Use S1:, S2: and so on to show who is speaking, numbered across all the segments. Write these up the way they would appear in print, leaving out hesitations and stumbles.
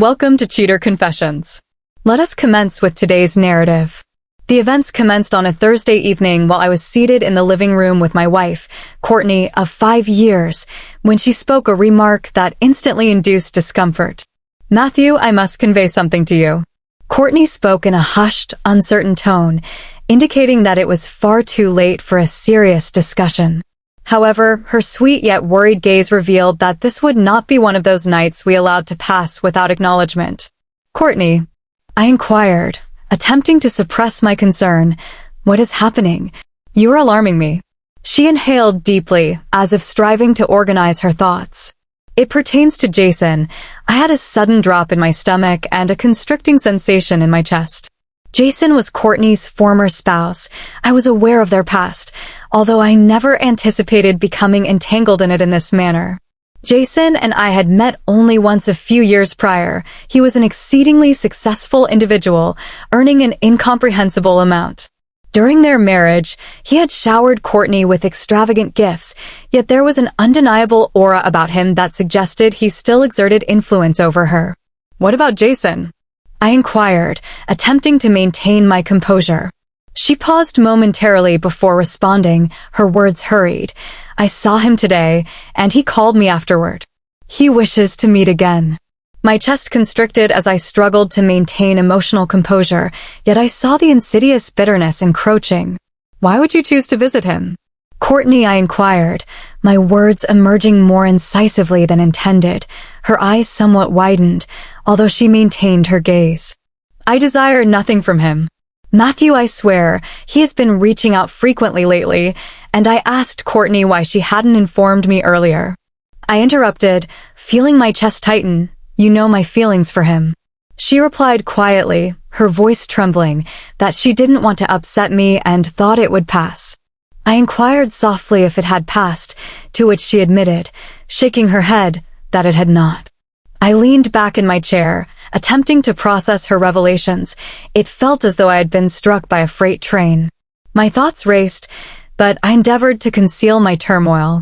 S1: Welcome to Cheater Confessions. Let us commence with today's narrative. The events commenced on a Thursday evening while I was seated in the living room with my wife, Courtney, of 5 years, when she spoke a remark that instantly induced discomfort. "Matthew, I must convey something to you." Courtney spoke in a hushed, uncertain tone, indicating that it was far too late for a serious discussion. However, her sweet yet worried gaze revealed that this would not be one of those nights we allowed to pass without acknowledgement. "Courtney," I inquired, attempting to suppress my concern. "What is happening? You are alarming me." She inhaled deeply, as if striving to organize her thoughts. "It pertains to Jason." I had a sudden drop in my stomach and a constricting sensation in my chest. Jason was Courtney's former spouse. I was aware of their past, although I never anticipated becoming entangled in it in this manner. Jason and I had met only once a few years prior. He was an exceedingly successful individual, earning an incomprehensible amount. During their marriage, he had showered Courtney with extravagant gifts, yet there was an undeniable aura about him that suggested he still exerted influence over her. "What about Jason?" I inquired, attempting to maintain my composure. She paused momentarily before responding, her words hurried. "I saw him today, and he called me afterward. He wishes to meet again." My chest constricted as I struggled to maintain emotional composure, yet I saw the insidious bitterness encroaching. "Why would you choose to visit him?" "Courtney," I inquired, my words emerging more incisively than intended. Her eyes somewhat widened, although she maintained her gaze. "I desire nothing from him. Matthew, I swear, he has been reaching out frequently lately," and I asked Courtney why she hadn't informed me earlier. I interrupted, feeling my chest tighten. "You know my feelings for him." She replied quietly, her voice trembling, that she didn't want to upset me and thought it would pass. I inquired softly if it had passed, to which she admitted, shaking her head, that it had not. I leaned back in my chair, attempting to process her revelations. It felt as though I had been struck by a freight train. My thoughts raced, but I endeavored to conceal my turmoil.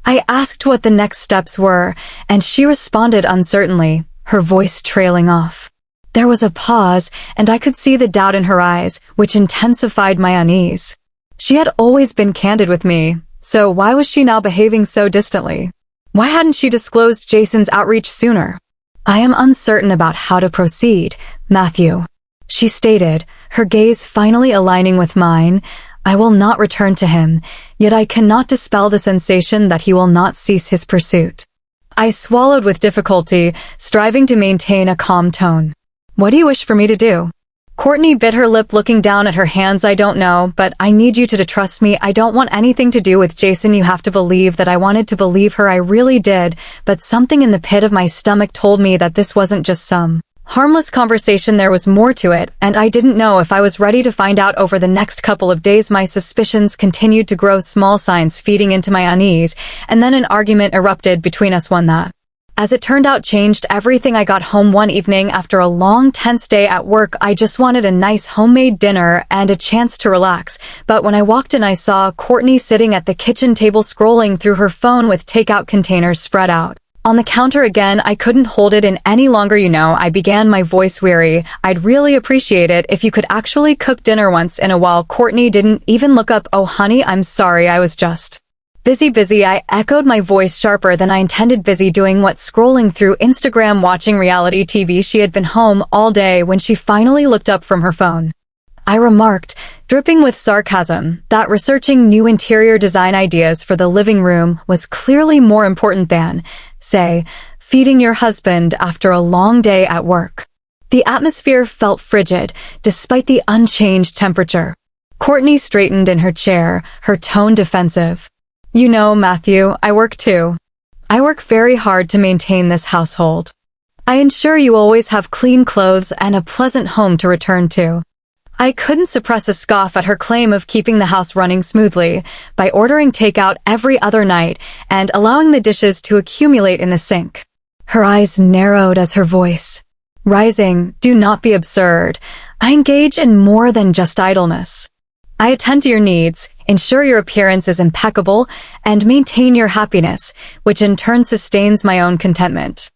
S1: I asked what the next steps were, and she responded uncertainly, her voice trailing off. There was a pause, and I could see the doubt in her eyes, which intensified my unease. She had always been candid with me, so why was she now behaving so distantly? Why hadn't she disclosed Jason's outreach sooner? "I am uncertain about how to proceed, Matthew," she stated, her gaze finally aligning with mine. "I will not return to him, yet I cannot dispel the sensation that he will not cease his pursuit." I swallowed with difficulty, striving to maintain a calm tone. "What do you wish for me to do?" Courtney bit her lip, looking down at her hands. "I don't know, but I need you to trust me. I don't want anything to do with Jason. You have to believe that." I wanted to believe her, I really did, but something in the pit of my stomach told me that this wasn't just some harmless conversation. There was more to it, and I didn't know if I was ready to find out. Over the next couple of days, my suspicions continued to grow, small signs feeding into my unease, and then an argument erupted between us, one that, as it turned out, changed everything. I got home one evening after a long, tense day at work. I just wanted a nice homemade dinner and a chance to relax. But when I walked in, I saw Courtney sitting at the kitchen table scrolling through her phone with takeout containers spread out on the counter. Again, I couldn't hold it in any longer. I began, my voice weary. "I'd really appreciate it if you could actually cook dinner once in a while." Courtney didn't even look up. "Oh, honey, I'm sorry. I was just busy," I echoed, my voice sharper than I intended. "Busy doing what?" "Scrolling through Instagram, watching reality TV." She had been home all day when she finally looked up from her phone. I remarked, dripping with sarcasm, that researching new interior design ideas for the living room was clearly more important than, say, feeding your husband after a long day at work. The atmosphere felt frigid, despite the unchanged temperature. Courtney straightened in her chair, her tone defensive. "You know, Matthew, I work too. I work very hard to maintain this household. I ensure you always have clean clothes and a pleasant home to return to." I couldn't suppress a scoff at her claim of keeping the house running smoothly by ordering takeout every other night and allowing the dishes to accumulate in the sink. Her eyes narrowed as her voice, rising, "Do not be absurd. I engage in more than just idleness. I attend to your needs, ensure your appearance is impeccable, and maintain your happiness, which in turn sustains my own contentment."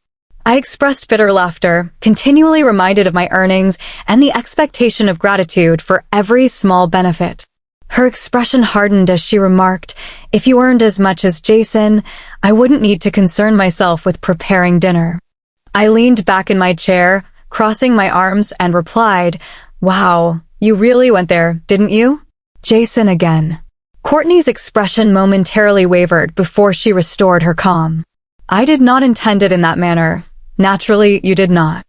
S1: I expressed bitter laughter, continually reminded of my earnings and the expectation of gratitude for every small benefit. Her expression hardened as she remarked, "If you earned as much as Jason, I wouldn't need to concern myself with preparing dinner." I leaned back in my chair, crossing my arms, and replied, "Wow, you really went there, didn't you?" Jason again. Courtney's expression momentarily wavered before she restored her calm. "I did not intend it in that manner. Naturally, you did not."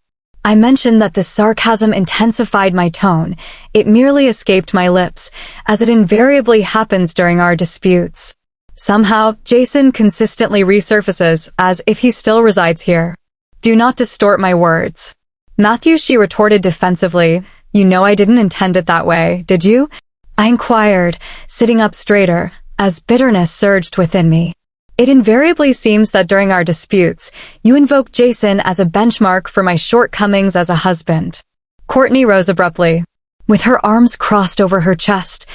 S1: I mentioned that the sarcasm intensified my tone. It merely escaped my lips, as it invariably happens during our disputes. Somehow, Jason consistently resurfaces as if he still resides here. "Do not distort my words." "Matthew," she retorted defensively, "you know I didn't intend it that way, did you?" I inquired, sitting up straighter, as bitterness surged within me. "It invariably seems that during our disputes, you invoke Jason as a benchmark for my shortcomings as a husband." Courtney rose abruptly. With her arms crossed over her chest,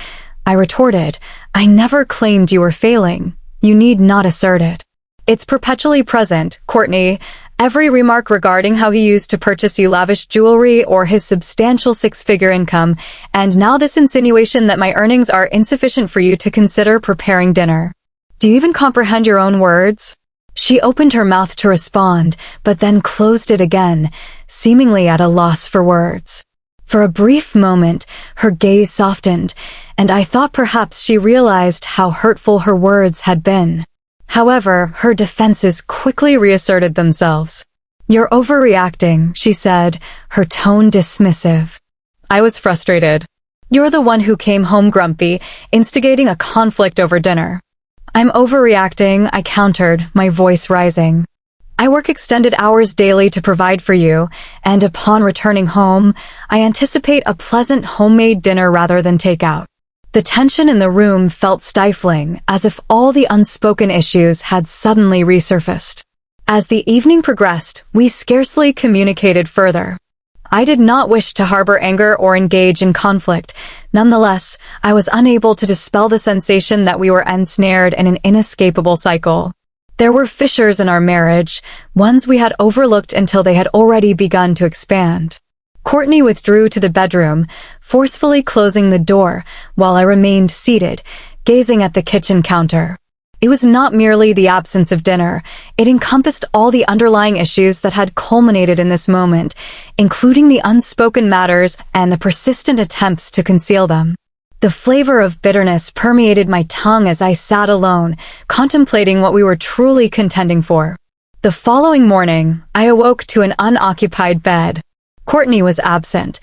S1: I retorted, "I never claimed you were failing. You need not assert it. It's perpetually present, Courtney. Every remark regarding how he used to purchase you lavish jewelry or his substantial six-figure income, and now this insinuation that my earnings are insufficient for you to consider preparing dinner. Do you even comprehend your own words?" She opened her mouth to respond, but then closed it again, seemingly at a loss for words. For a brief moment, her gaze softened, and I thought perhaps she realized how hurtful her words had been. However, her defenses quickly reasserted themselves. "You're overreacting," she said, her tone dismissive. I was frustrated. "You're the one who came home grumpy, instigating a conflict over dinner." "I'm overreacting," I countered, my voice rising. "I work extended hours daily to provide for you, and upon returning home, I anticipate a pleasant homemade dinner rather than takeout." The tension in the room felt stifling, as if all the unspoken issues had suddenly resurfaced. As the evening progressed, we scarcely communicated further. I did not wish to harbor anger or engage in conflict. Nonetheless, I was unable to dispel the sensation that we were ensnared in an inescapable cycle. There were fissures in our marriage, ones we had overlooked until they had already begun to expand. Courtney withdrew to the bedroom, forcefully closing the door, while I remained seated, gazing at the kitchen counter. It was not merely the absence of dinner. It encompassed all the underlying issues that had culminated in this moment, including the unspoken matters and the persistent attempts to conceal them. The flavor of bitterness permeated my tongue as I sat alone, contemplating what we were truly contending for. The following morning, I awoke to an unoccupied bed. Courtney was absent.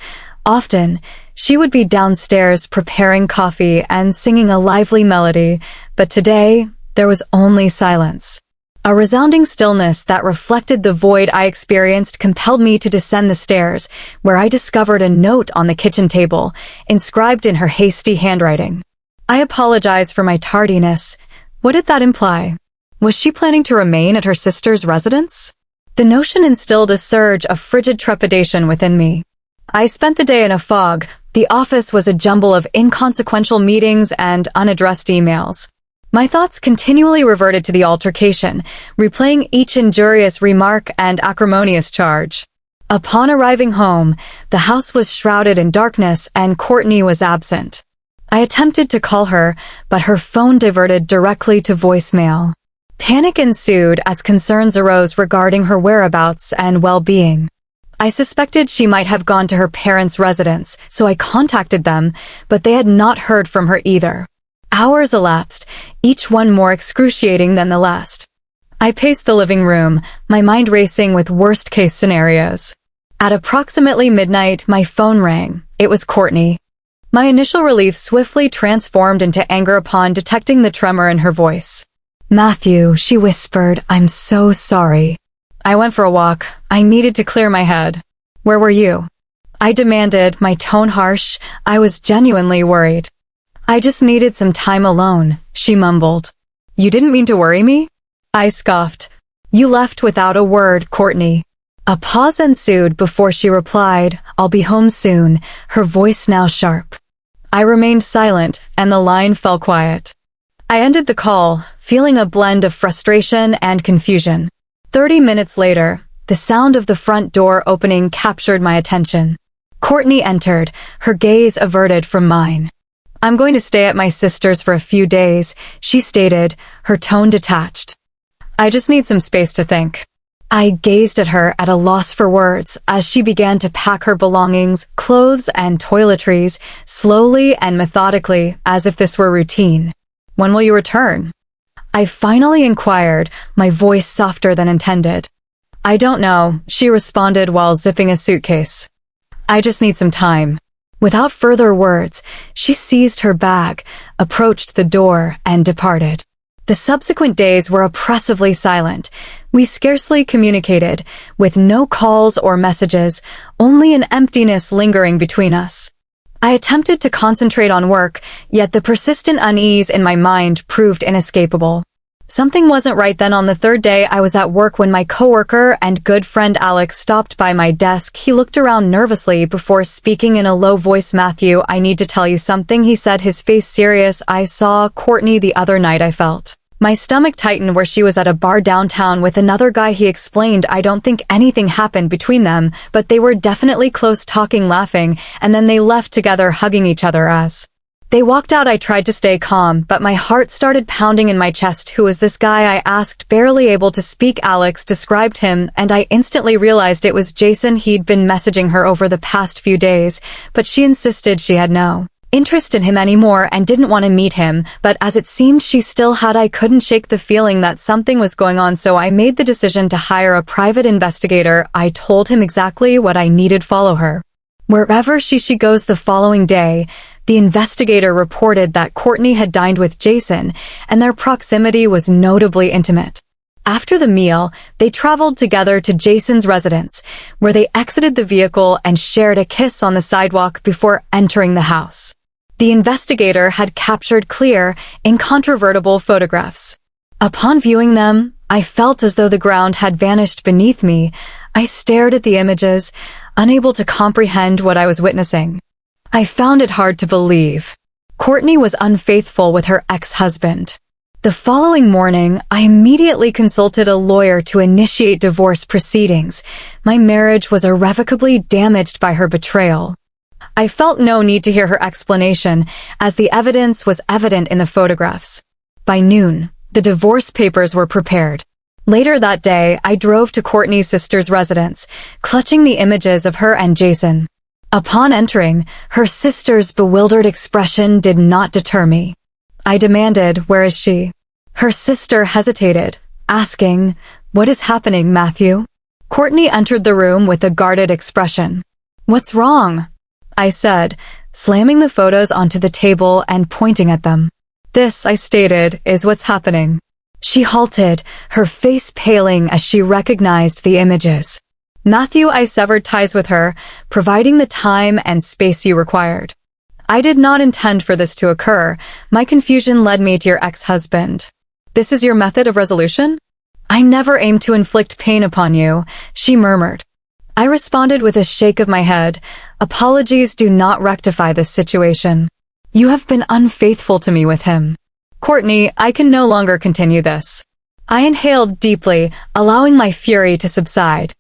S1: Often, she would be downstairs preparing coffee and singing a lively melody, but today, there was only silence. A resounding stillness that reflected the void I experienced compelled me to descend the stairs, where I discovered a note on the kitchen table, inscribed in her hasty handwriting. "I apologize for my tardiness." What did that imply? Was she planning to remain at her sister's residence? The notion instilled a surge of frigid trepidation within me. I spent the day in a fog. The office was a jumble of inconsequential meetings and unaddressed emails. My thoughts continually reverted to the altercation, replaying each injurious remark and acrimonious charge. Upon arriving home, the house was shrouded in darkness and Courtney was absent. I attempted to call her, but her phone diverted directly to voicemail. Panic ensued as concerns arose regarding her whereabouts and well-being. I suspected she might have gone to her parents' residence, so I contacted them, but they had not heard from her either. Hours elapsed, each one more excruciating than the last. I paced the living room, my mind racing with worst-case scenarios. At approximately midnight, my phone rang. It was Courtney. My initial relief swiftly transformed into anger upon detecting the tremor in her voice. "Matthew," she whispered, "I'm so sorry." I went for a walk. I needed to clear my head. "Where were you?" I demanded, my tone harsh. I was genuinely worried. "I just needed some time alone," she mumbled. "You didn't mean to worry me?" I scoffed. "You left without a word, Courtney." A pause ensued before she replied, "I'll be home soon," her voice now sharp. I remained silent, and the line fell quiet. I ended the call, feeling a blend of frustration and confusion. 30 minutes later, The sound of the front door opening captured my attention. Courtney entered, her gaze averted from mine. "I'm going to stay at my sister's for a few days," she stated, her tone detached. "I just need some space to think." I gazed at her at a loss for words as she began to pack her belongings, clothes, and toiletries, slowly and methodically, as if this were routine. "When will you return?" I finally inquired, my voice softer than intended. "I don't know," she responded while zipping a suitcase. "I just need some time." Without further words, she seized her bag, approached the door, and departed. The subsequent days were oppressively silent. We scarcely communicated, with no calls or messages, only an emptiness lingering between us. I attempted to concentrate on work, yet the persistent unease in my mind proved inescapable. Something wasn't right then. On the third day I was at work when my coworker and good friend Alex stopped by my desk. He looked around nervously before speaking in a low voice. "Matthew, I need to tell you something," he said, his face serious. "I saw Courtney the other night." I felt my stomach tighten where she was at a bar downtown with another guy. He explained, "I don't think anything happened between them, but they were definitely close, talking, laughing, and then they left together, hugging each other as they walked out." I tried to stay calm, but my heart started pounding in my chest. "Who is this guy?" I asked, barely able to speak. Alex described him, and I instantly realized it was Jason. He'd been messaging her over the past few days, but she insisted she had no interest in him anymore and didn't want to meet him, but as it seemed she still had. I couldn't shake the feeling that something was going on, so I made the decision to hire a private investigator. I told him exactly what I needed. "Follow her wherever she goes." The following day, the investigator reported that Courtney had dined with Jason, and their proximity was notably intimate. After the meal, they traveled together to Jason's residence, where they exited the vehicle and shared a kiss on the sidewalk before entering the house. The investigator had captured clear, incontrovertible photographs. Upon viewing them, I felt as though the ground had vanished beneath me. I stared at the images, unable to comprehend what I was witnessing. I found it hard to believe. Courtney was unfaithful with her ex-husband. The following morning, I immediately consulted a lawyer to initiate divorce proceedings. My marriage was irrevocably damaged by her betrayal. I felt no need to hear her explanation, as the evidence was evident in the photographs. By noon, the divorce papers were prepared. Later that day, I drove to Courtney's sister's residence, clutching the images of her and Jason. Upon entering, her sister's bewildered expression did not deter me. I demanded, "Where is she?" Her sister hesitated, asking, "What is happening, Matthew?" Courtney entered the room with a guarded expression. "What's wrong?" I said, slamming the photos onto the table and pointing at them. "This," I stated, "is what's happening." She halted, her face paling as she recognized the images. "Matthew, I severed ties with her, providing the time and space you required. I did not intend for this to occur. My confusion led me to your ex-husband. This is your method of resolution?" "I never aimed to inflict pain upon you," she murmured. I responded with a shake of my head. "Apologies do not rectify this situation. You have been unfaithful to me with him. Courtney, I can no longer continue this." I inhaled deeply, allowing my fury to subside.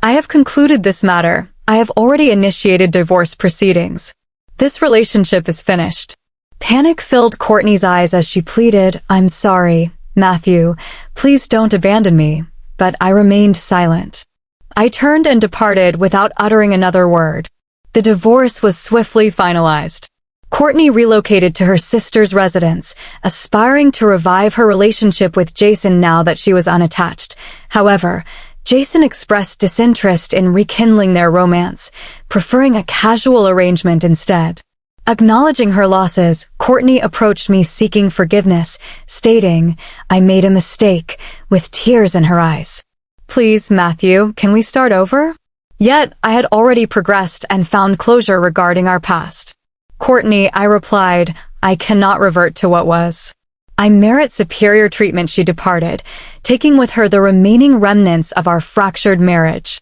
S1: "I have concluded this matter. I have already initiated divorce proceedings. This relationship is finished." Panic filled Courtney's eyes as she pleaded, "I'm sorry, Matthew. Please don't abandon me." But I remained silent. I turned and departed without uttering another word. The divorce was swiftly finalized. Courtney relocated to her sister's residence, aspiring to revive her relationship with Jason now that she was unattached. However, Jason expressed disinterest in rekindling their romance, preferring a casual arrangement instead. Acknowledging her losses, Courtney approached me seeking forgiveness, stating, "I made a mistake," with tears in her eyes. "Please, Matthew, can we start over?" Yet, I had already progressed and found closure regarding our past. "Courtney," I replied, "I cannot revert to what was. I merit superior treatment." She departed, taking with her the remaining remnants of our fractured marriage.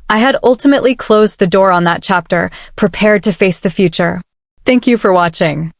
S1: I had ultimately closed the door on that chapter, prepared to face the future. Thank you for watching.